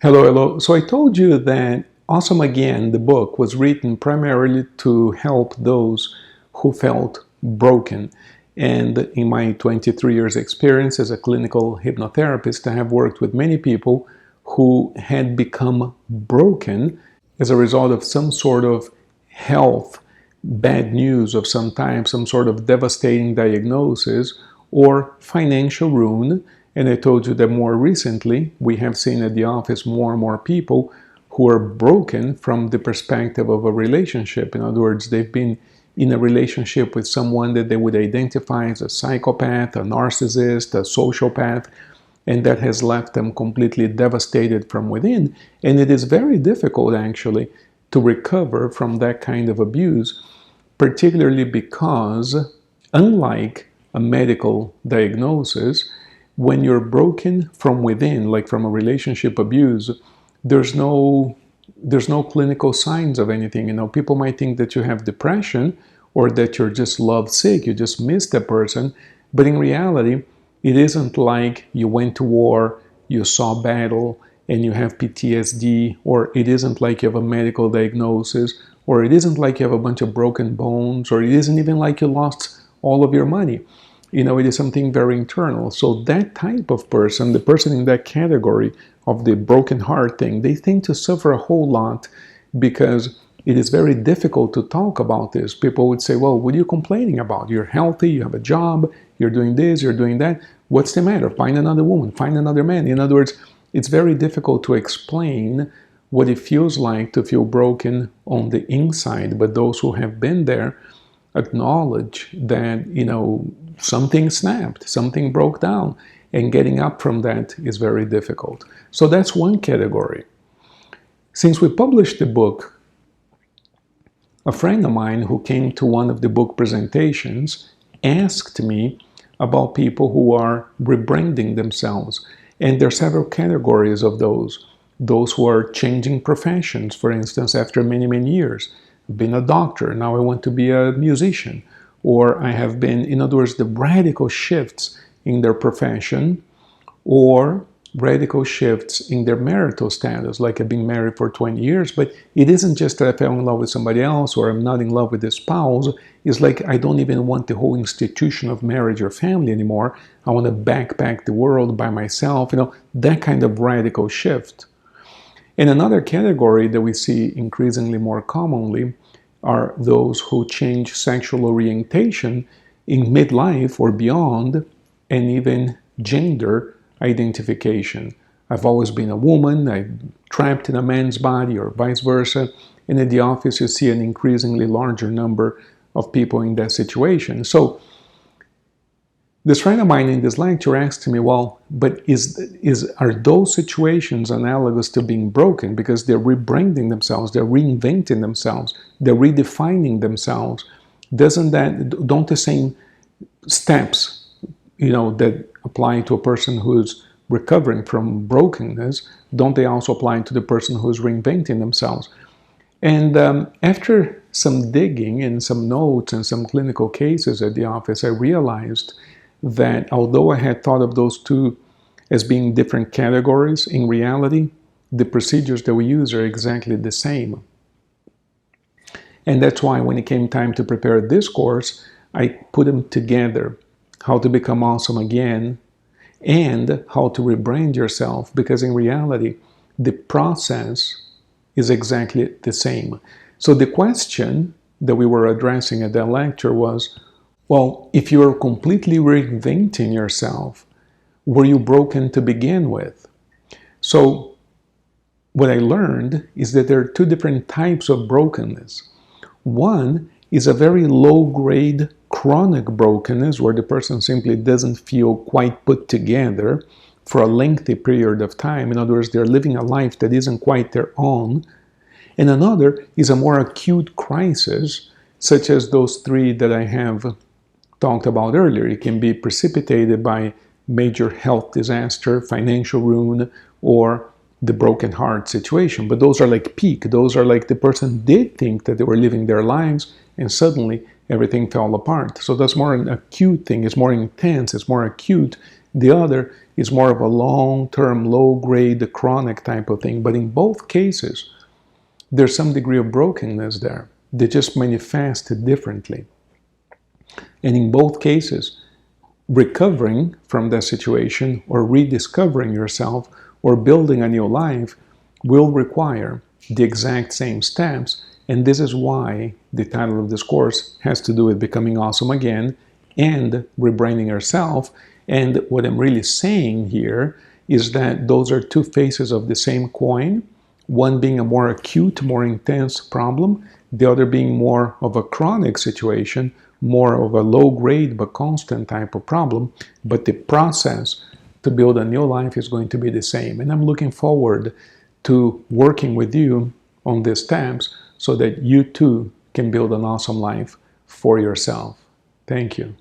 Hello, hello. So I told you that Awesome Again, the book, was written primarily to help those who felt broken. And in my 23 years experience as a clinical hypnotherapist, I have worked with many people who had become broken as a result of some sort of health bad news of some type, some sort of devastating diagnosis, or financial ruin. And I told you that more recently, we have seen at the office more and more people who are broken from the perspective of a relationship. In other words, they've been in a relationship with someone that they would identify as a psychopath, a narcissist, a sociopath, and that has left them completely devastated from within. And it is very difficult, actually, to recover from that kind of abuse, particularly because, unlike a medical diagnosis, when you're broken from within, like from a relationship abuse, there's no clinical signs of anything. People might think that you have depression or that you're just lovesick, you just miss the person, but in reality, it isn't like you went to war, you saw battle, and you have PTSD, or it isn't like you have a medical diagnosis, or it isn't like you have a bunch of broken bones, or it isn't even like you lost all of your money. It is something very internal. So that type of person, the person in that category of the broken heart thing, they tend to suffer a whole lot because it is very difficult to talk about this. People would say, well, what are you complaining about? You're healthy, you have a job, you're doing this, you're doing that. What's the matter? Find another woman, find another man. In other words, it's very difficult to explain what it feels like to feel broken on the inside. But those who have been there acknowledge that, something snapped, something broke down, and getting up from that is very difficult. So that's one category. Since we published the book, a friend of mine who came to one of the book presentations asked me about people who are rebranding themselves. And there are several categories of those. Those who are changing professions, for instance, after many, many years. I've been a doctor, now I want to be a musician. Or I have been, in other words, the radical shifts in their profession, or radical shifts in their marital status, like I've been married for 20 years, but it isn't just that I fell in love with somebody else or I'm not in love with this spouse. It's like I don't even want the whole institution of marriage or family anymore. I want to backpack the world by myself, that kind of radical shift. And another category that we see increasingly more commonly are those who change sexual orientation in midlife or beyond, and even gender identification. I've always been a woman, I'm trapped in a man's body, or vice versa. And at the office, you see an increasingly larger number of people in that situation. So this friend of mine in this lecture asked me, well, but are those situations analogous to being broken? Because they're rebranding themselves, they're reinventing themselves, they're redefining themselves. Don't the same steps, that apply to a person who's recovering from brokenness, don't they also apply to the person who's reinventing themselves? And after some digging and some notes and some clinical cases at the office, I realized that although I had thought of those two as being different categories, in reality, the procedures that we use are exactly the same. And that's why when it came time to prepare this course, I put them together. How to become awesome again and how to rebrand yourself, because in reality, the process is exactly the same. So the question that we were addressing at that lecture was, well, if you're completely reinventing yourself, were you broken to begin with? So what I learned is that there are two different types of brokenness. One is a very low-grade chronic brokenness where the person simply doesn't feel quite put together for a lengthy period of time. In other words, they're living a life that isn't quite their own. And another is a more acute crisis, such as those three that I have talked about earlier. It can be precipitated by major health disaster, financial ruin, or the broken heart situation. But those are like peak. Those are like the person did think that they were living their lives and suddenly everything fell apart. So that's more an acute thing. It's more intense. It's more acute The other is more of a long-term, low-grade, chronic type of thing. But in both cases, there's some degree of brokenness there. They just manifest differently. And in both cases, recovering from that situation or rediscovering yourself or building a new life will require the exact same steps. And this is why the title of this course has to do with becoming awesome again and rebranding yourself. And what I'm really saying here is that those are two faces of the same coin, one being a more acute, more intense problem, the other being more of a chronic situation, more of a low-grade but constant type of problem. But the process to build a new life is going to be the same. And I'm looking forward to working with you on these steps so that you too can build an awesome life for yourself. Thank you.